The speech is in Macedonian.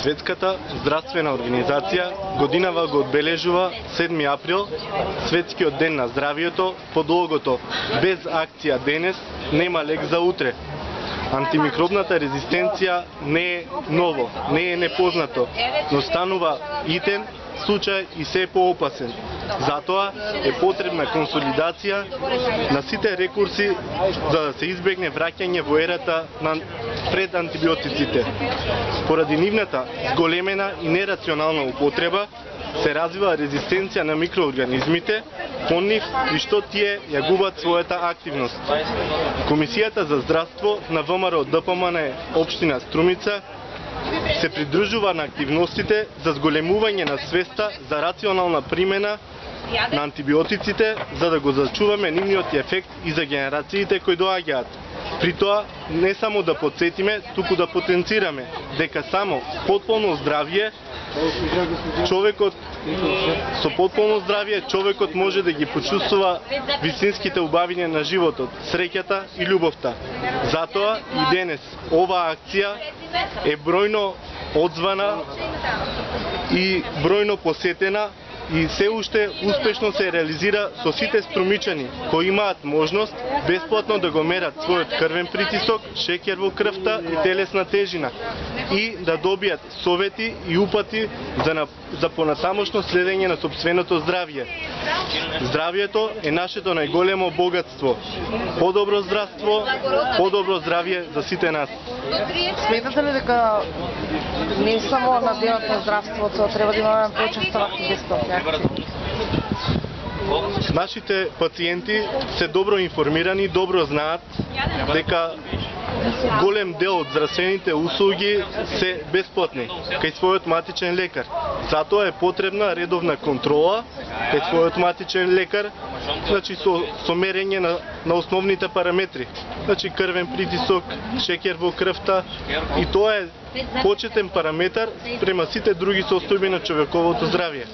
Светската здравствена организација годинава го одбележува 7 април, Светскиот ден на здравието, по долгото без акција денес нема лек за утре. Антимикробната резистенција не е ново, не е непознато, но станува итен случај и се поопасен. Затоа е потребна консолидација на сите рекурси за да се избегне враќање во ерата пред антибиотиците. Поради нивната зголемена и нерационална употреба се развива резистенција на микроорганизмите кон нив и што тие ја губат својата активност. Комисијата за здравство на ВМРО ДПМН општина Струмица се придружува на активностите за зголемување на свеста за рационална примена на антибиотиците, за да го зачуваме нивниот ефект и за генерациите кои доаѓаат. При тоа не само да подсетиме, туку да потенцираме дека само потполно здравје човекот може да ги почувствува вистинските убавиња на животот, среќата и љубовта. Затоа и денес оваа акција е бројно одзвана и бројно посетена и се уште успешно се реализира со сите струмичани кои имаат можност бесплатно да го мерат својот крвен притисок, шеќер во крвта и телесна тежина и да добијат совети и упати за понатамошно следење на сопственото здравје. Здравјето е нашето најголемо богатство. Подобро здравство, подобро здравје за сите нас. Сметате ли дека не само на денот на здравството треба да имаме почесто вакви бесплатни акции? Нашите пациенти се добро информирани, добро знаат дека голем дел од здравствените услуги се бесплатни кај својот матичен лекар. Затоа е потребна редовна контрола кај својот матичен лекар, значи со мерење на основните параметри, значи крвен притисок, шеќер во крвта, и тоа е почетен параметар према сите други состојби на човековото здравје.